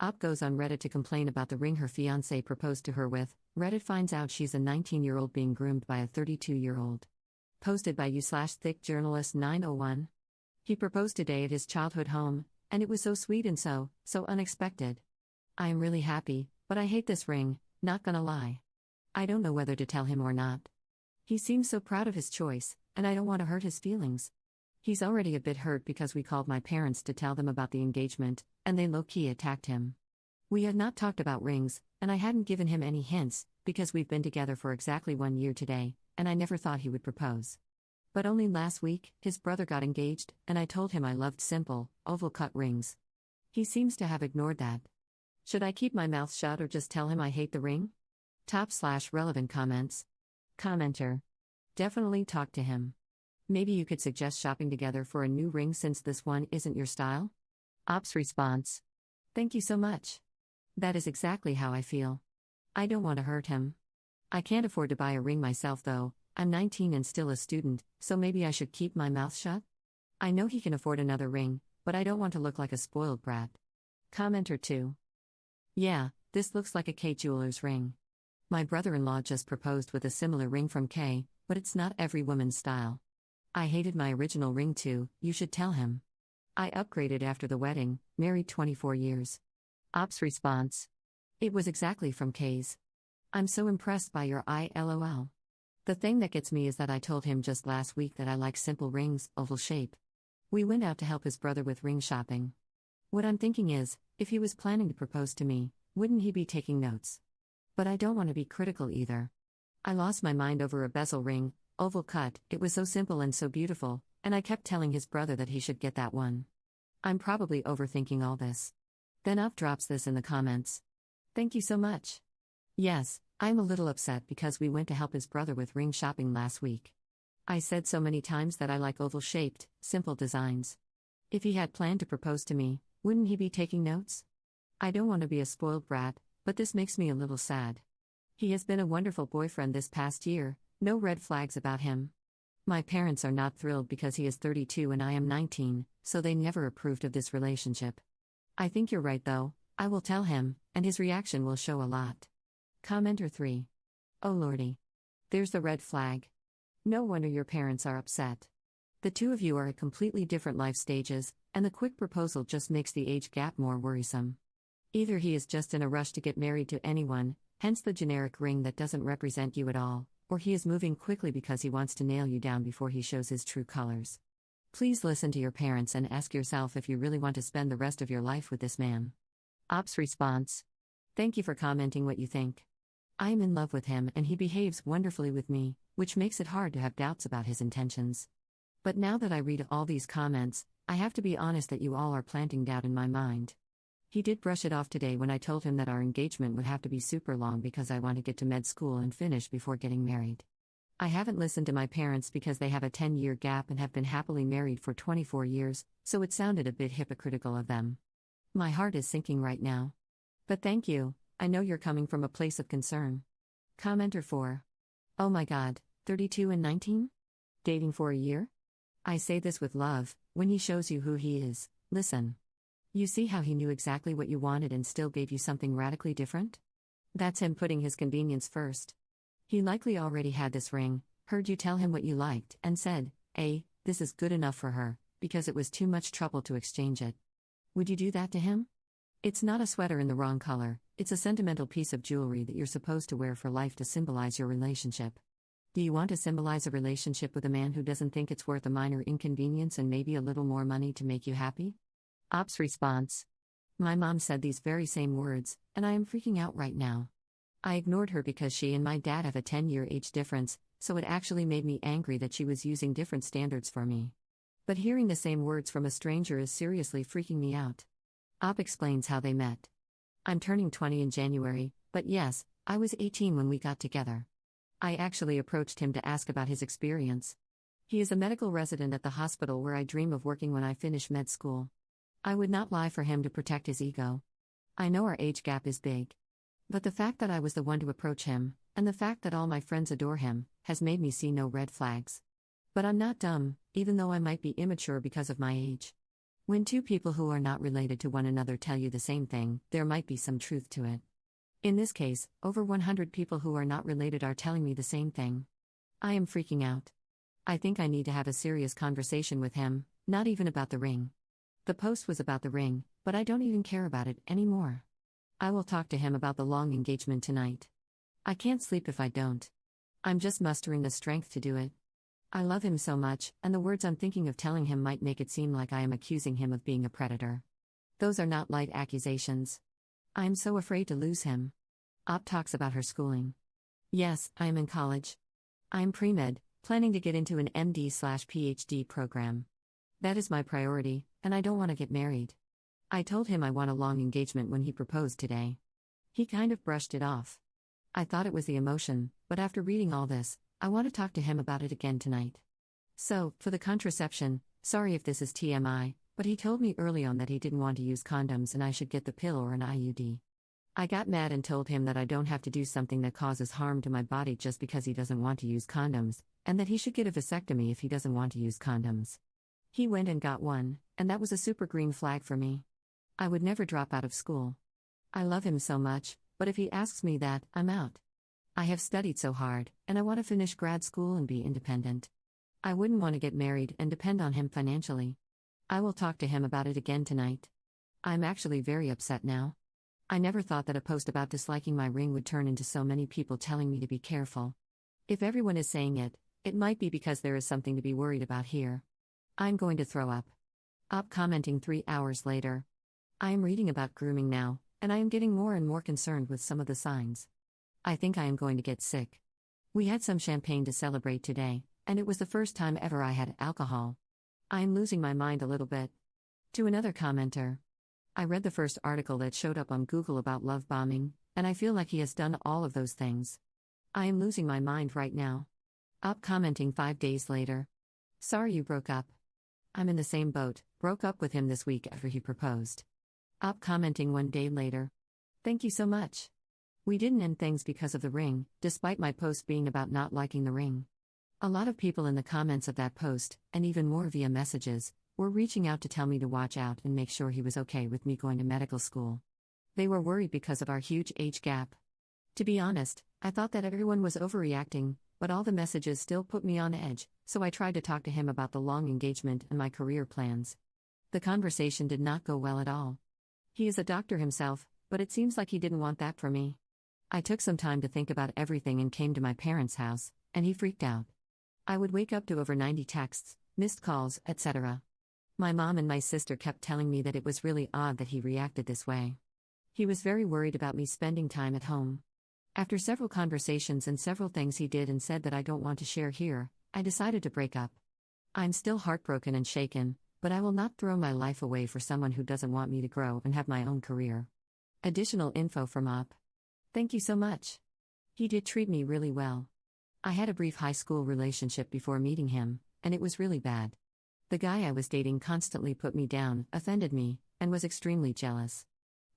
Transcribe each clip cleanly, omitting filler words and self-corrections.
Op goes on Reddit to complain about the ring her fiancé proposed to her with. Reddit finds out she's a 19-year-old being groomed by a 32-year-old. Posted by u/thick journalist 901. He proposed today at his childhood home, and it was so sweet and so unexpected. I am really happy, but I hate this ring, not gonna lie. I don't know whether to tell him or not. He seems so proud of his choice, and I don't want to hurt his feelings. He's already a bit hurt because we called my parents to tell them about the engagement, and they low-key attacked him. We had not talked about rings, and I hadn't given him any hints, because we've been together for exactly 1 year today, and I never thought he would propose. But only last week, his brother got engaged, and I told him I loved simple, oval-cut rings. He seems to have ignored that. Should I keep my mouth shut or just tell him I hate the ring? Top/relevant comments. Commenter. Definitely talk to him. Maybe you could suggest shopping together for a new ring since this one isn't your style? Op's response. Thank you so much. That is exactly how I feel. I don't want to hurt him. I can't afford to buy a ring myself though. I'm 19 and still a student, so maybe I should keep my mouth shut? I know he can afford another ring, but I don't want to look like a spoiled brat. Commenter 2. Yeah, this looks like a K jeweler's ring. My brother-in-law just proposed with a similar ring from K, but it's not every woman's style. I hated my original ring too, you should tell him. I upgraded after the wedding, married 24 years. Op's response. It was exactly from K's. I'm so impressed by your LOL. The thing that gets me is that I told him just last week that I like simple rings, oval shape. We went out to help his brother with ring shopping. What I'm thinking is, if he was planning to propose to me, wouldn't he be taking notes? But I don't want to be critical either. I lost my mind over a bezel ring, oval cut, it was so simple and so beautiful, and I kept telling his brother that he should get that one. I'm probably overthinking all this. Then Up drops this in the comments. Thank you so much. Yes, I'm a little upset because we went to help his brother with ring shopping last week. I said so many times that I like oval-shaped, simple designs. If he had planned to propose to me, wouldn't he be taking notes? I don't want to be a spoiled brat, but this makes me a little sad. He has been a wonderful boyfriend this past year, no red flags about him. My parents are not thrilled because he is 32 and I am 19, so they never approved of this relationship. I think you're right though, I will tell him, and his reaction will show a lot. Commenter 3. Oh lordy. There's the red flag. No wonder your parents are upset. The two of you are at completely different life stages, and the quick proposal just makes the age gap more worrisome. Either he is just in a rush to get married to anyone, hence the generic ring that doesn't represent you at all, or he is moving quickly because he wants to nail you down before he shows his true colors. Please listen to your parents and ask yourself if you really want to spend the rest of your life with this man. Op's response. Thank you for commenting what you think. I am in love with him and he behaves wonderfully with me, which makes it hard to have doubts about his intentions. But now that I read all these comments, I have to be honest that you all are planting doubt in my mind. He did brush it off today when I told him that our engagement would have to be super long because I want to get to med school and finish before getting married. I haven't listened to my parents because they have a 10-year gap and have been happily married for 24 years, so it sounded a bit hypocritical of them. My heart is sinking right now. But thank you, I know you're coming from a place of concern. Commenter 4. Oh my god, 32 and 19? Dating for a year? I say this with love, when he shows you who he is, listen. You see how he knew exactly what you wanted and still gave you something radically different? That's him putting his convenience first. He likely already had this ring, heard you tell him what you liked, and said, this is good enough for her, because it was too much trouble to exchange it. Would you do that to him? It's not a sweater in the wrong color, it's a sentimental piece of jewelry that you're supposed to wear for life to symbolize your relationship. Do you want to symbolize a relationship with a man who doesn't think it's worth a minor inconvenience and maybe a little more money to make you happy? Op's response. My mom said these very same words, and I am freaking out right now. I ignored her because she and my dad have a 10-year age difference, so it actually made me angry that she was using different standards for me. But hearing the same words from a stranger is seriously freaking me out. Op explains how they met. I'm turning 20 in January, but yes, I was 18 when we got together. I actually approached him to ask about his experience. He is a medical resident at the hospital where I dream of working when I finish med school. I would not lie for him to protect his ego. I know our age gap is big. But the fact that I was the one to approach him, and the fact that all my friends adore him, has made me see no red flags. But I'm not dumb, even though I might be immature because of my age. When two people who are not related to one another tell you the same thing, there might be some truth to it. In this case, over 100 people who are not related are telling me the same thing. I am freaking out. I think I need to have a serious conversation with him, not even about the ring. The post was about the ring, but I don't even care about it anymore. I will talk to him about the long engagement tonight. I can't sleep if I don't. I'm just mustering the strength to do it. I love him so much, and the words I'm thinking of telling him might make it seem like I am accusing him of being a predator. Those are not light accusations. I am so afraid to lose him. Op talks about her schooling. Yes, I am in college. I am pre-med, planning to get into an MD/PhD program. That is my priority, and I don't want to get married. I told him I want a long engagement when he proposed today. He kind of brushed it off. I thought it was the emotion, but after reading all this, I want to talk to him about it again tonight. So, for the contraception, sorry if this is TMI, but he told me early on that he didn't want to use condoms and I should get the pill or an IUD. I got mad and told him that I don't have to do something that causes harm to my body just because he doesn't want to use condoms, and that he should get a vasectomy if he doesn't want to use condoms. He went and got one, and that was a super green flag for me. I would never drop out of school. I love him so much, but if he asks me that, I'm out. I have studied so hard, and I want to finish grad school and be independent. I wouldn't want to get married and depend on him financially. I will talk to him about it again tonight. I'm actually very upset now. I never thought that a post about disliking my ring would turn into so many people telling me to be careful. If everyone is saying it, it might be because there is something to be worried about here. I'm going to throw up. Op commenting 3 hours later. I am reading about grooming now, and I am getting more and more concerned with some of the signs. I think I am going to get sick. We had some champagne to celebrate today, and it was the first time ever I had alcohol. I am losing my mind a little bit. To another commenter. I read the first article that showed up on Google about love bombing, and I feel like he has done all of those things. I am losing my mind right now. Op commenting 5 days later. Sorry you broke up. I'm in the same boat, broke up with him this week after he proposed. Op commenting 1 day later. Thank you so much. We didn't end things because of the ring, despite my post being about not liking the ring. A lot of people in the comments of that post, and even more via messages, were reaching out to tell me to watch out and make sure he was okay with me going to medical school. They were worried because of our huge age gap. To be honest, I thought that everyone was overreacting, but all the messages still put me on edge, so I tried to talk to him about the long engagement and my career plans. The conversation did not go well at all. He is a doctor himself, but it seems like he didn't want that for me. I took some time to think about everything and came to my parents' house, and he freaked out. I would wake up to over 90 texts, missed calls, etc. My mom and my sister kept telling me that it was really odd that he reacted this way. He was very worried about me spending time at home. After several conversations and several things he did and said that I don't want to share here, I decided to break up. I'm still heartbroken and shaken, but I will not throw my life away for someone who doesn't want me to grow and have my own career. Additional info from Op. Thank you so much. He did treat me really well. I had a brief high school relationship before meeting him, and it was really bad. The guy I was dating constantly put me down, offended me, and was extremely jealous.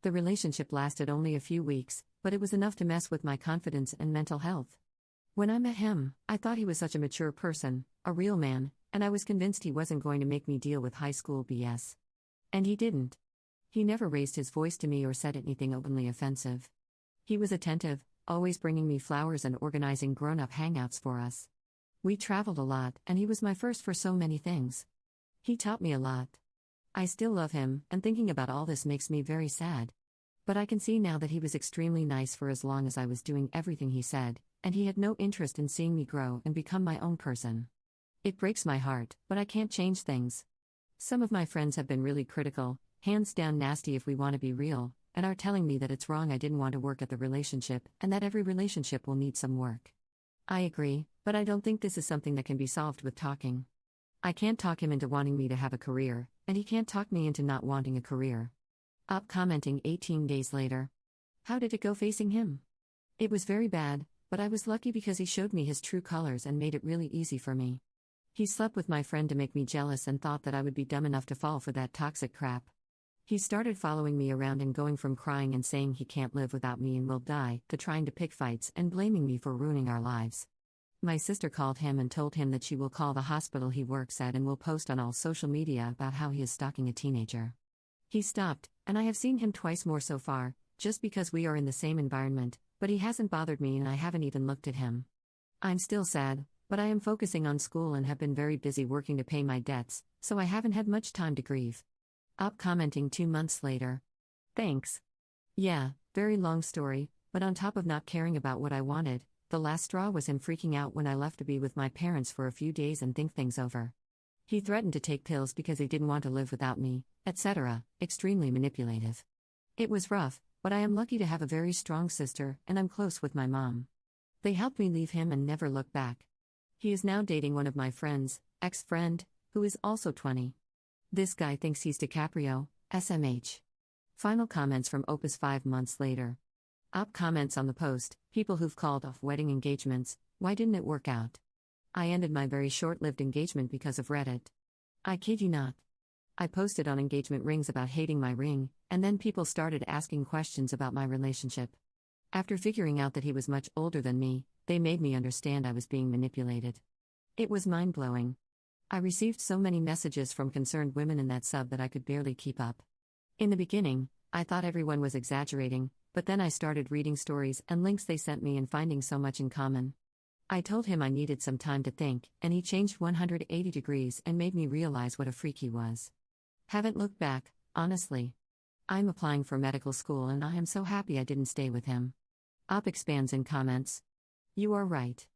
The relationship lasted only a few weeks, but it was enough to mess with my confidence and mental health. When I met him, I thought he was such a mature person, a real man, and I was convinced he wasn't going to make me deal with high school BS. And he didn't. He never raised his voice to me or said anything openly offensive. He was attentive, always bringing me flowers and organizing grown-up hangouts for us. We traveled a lot, and he was my first for so many things. He taught me a lot. I still love him, and thinking about all this makes me very sad. But I can see now that he was extremely nice for as long as I was doing everything he said, and he had no interest in seeing me grow and become my own person. It breaks my heart, but I can't change things. Some of my friends have been really critical, hands down nasty if we want to be real, and are telling me that it's wrong I didn't want to work at the relationship, and that every relationship will need some work. I agree, but I don't think this is something that can be solved with talking. I can't talk him into wanting me to have a career, and he can't talk me into not wanting a career. Op commenting 18 days later. How did it go facing him? It was very bad, but I was lucky because he showed me his true colors and made it really easy for me. He slept with my friend to make me jealous and thought that I would be dumb enough to fall for that toxic crap. He started following me around and going from crying and saying he can't live without me and will die, to trying to pick fights and blaming me for ruining our lives. My sister called him and told him that she will call the hospital he works at and will post on all social media about how he is stalking a teenager. He stopped, and I have seen him twice more so far, just because we are in the same environment, but he hasn't bothered me and I haven't even looked at him. I'm still sad, but I am focusing on school and have been very busy working to pay my debts, so I haven't had much time to grieve. Up commenting 2 months later. Thanks. Yeah, very long story, but on top of not caring about what I wanted, the last straw was him freaking out when I left to be with my parents for a few days and think things over. He threatened to take pills because he didn't want to live without me, etc., extremely manipulative. It was rough, but I am lucky to have a very strong sister and I'm close with my mom. They helped me leave him and never look back. He is now dating one of my friends, ex-friend, who is also 20. This guy thinks he's DiCaprio, SMH. Final comments from Opus 5 months later. Op comments on the post, people who've called off wedding engagements, why didn't it work out? I ended my very short-lived engagement because of Reddit. I kid you not. I posted on engagement rings about hating my ring, and then people started asking questions about my relationship. After figuring out that he was much older than me, they made me understand I was being manipulated. It was mind-blowing. I received so many messages from concerned women in that sub that I could barely keep up. In the beginning, I thought everyone was exaggerating, but then I started reading stories and links they sent me and finding so much in common. I told him I needed some time to think, and he changed 180 degrees and made me realize what a freak he was. Haven't looked back, honestly. I'm applying for medical school and I am so happy I didn't stay with him. Op expands in comments. You are right.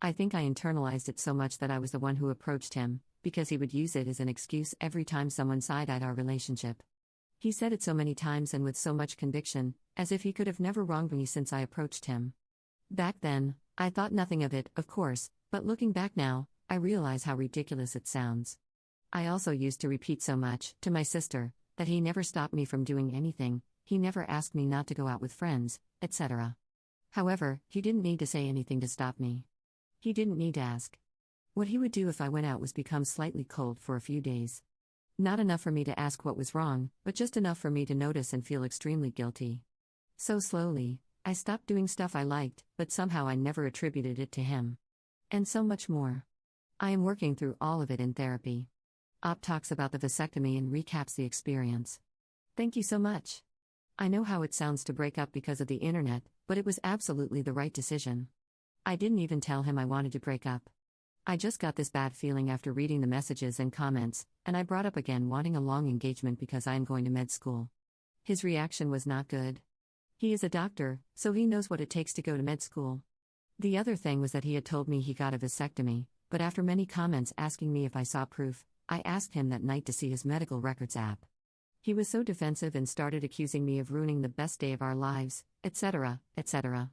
I think I internalized it so much that I was the one who approached him, because he would use it as an excuse every time someone side-eyed our relationship. He said it so many times and with so much conviction, as if he could have never wronged me since I approached him. Back then, I thought nothing of it, of course, but looking back now, I realize how ridiculous it sounds. I also used to repeat so much, to my sister, that he never stopped me from doing anything, he never asked me not to go out with friends, etc. However, he didn't need to say anything to stop me. He didn't need to ask. What he would do if I went out was become slightly cold for a few days. Not enough for me to ask what was wrong, but just enough for me to notice and feel extremely guilty. So slowly, I stopped doing stuff I liked, but somehow I never attributed it to him. And so much more. I am working through all of it in therapy. Op talks about the vasectomy and recaps the experience. Thank you so much. I know how it sounds to break up because of the internet, but it was absolutely the right decision. I didn't even tell him I wanted to break up. I just got this bad feeling after reading the messages and comments, and I brought up again wanting a long engagement because I am going to med school. His reaction was not good. He is a doctor, so he knows what it takes to go to med school. The other thing was that he had told me he got a vasectomy, but after many comments asking me if I saw proof, I asked him that night to see his medical records app. He was so defensive and started accusing me of ruining the best day of our lives, etc., etc.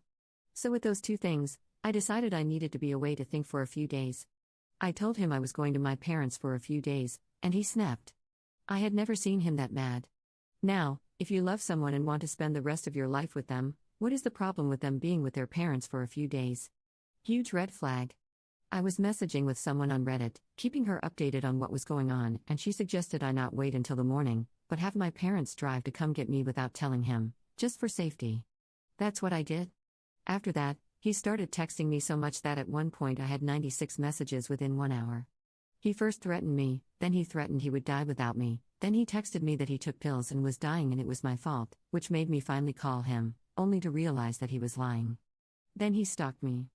So with those two things, I decided I needed to be away to think for a few days. I told him I was going to my parents for a few days, and he snapped. I had never seen him that mad. Now, if you love someone and want to spend the rest of your life with them, what is the problem with them being with their parents for a few days? Huge red flag. I was messaging with someone on Reddit, keeping her updated on what was going on, and she suggested I not wait until the morning, but have my parents drive to come get me without telling him, just for safety. That's what I did. After that, he started texting me so much that at one point I had 96 messages within 1 hour. He first threatened me, then he threatened he would die without me, then he texted me that he took pills and was dying and it was my fault, which made me finally call him, only to realize that he was lying. Then he stalked me.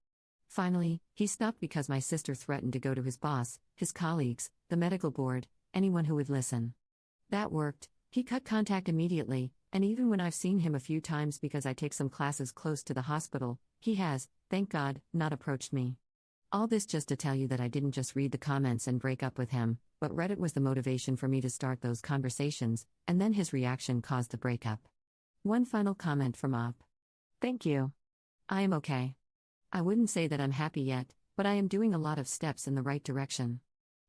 Finally, he stopped because my sister threatened to go to his boss, his colleagues, the medical board, anyone who would listen. That worked. He cut contact immediately, and even when I've seen him a few times because I take some classes close to the hospital, he has, thank God, not approached me. All this just to tell you that I didn't just read the comments and break up with him, but Reddit was the motivation for me to start those conversations, and then his reaction caused the breakup. One final comment from Op. Thank you. I am okay. I wouldn't say that I'm happy yet, but I am doing a lot of steps in the right direction.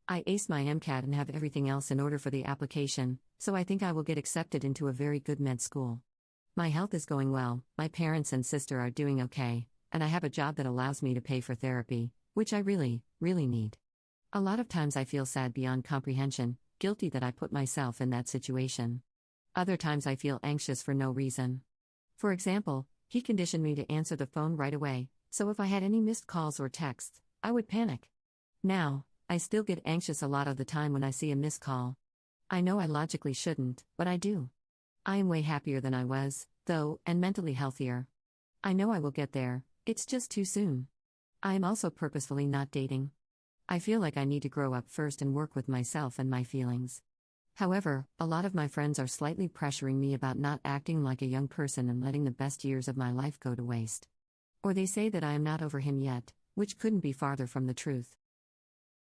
I aced my MCAT and have everything else in order for the application, so I think I will get accepted into a very good med school. My health is going well, my parents and sister are doing okay, and I have a job that allows me to pay for therapy, which I really, really need. A lot of times I feel sad beyond comprehension, guilty that I put myself in that situation. Other times I feel anxious for no reason. For example, he conditioned me to answer the phone right away, so if I had any missed calls or texts, I would panic. Now, I still get anxious a lot of the time when I see a missed call. I know I logically shouldn't, but I do. I am way happier than I was, though, and mentally healthier. I know I will get there, it's just too soon. I am also purposefully not dating. I feel like I need to grow up first and work with myself and my feelings. However, a lot of my friends are slightly pressuring me about not acting like a young person and letting the best years of my life go to waste. Or they say that I am not over him yet, which couldn't be farther from the truth.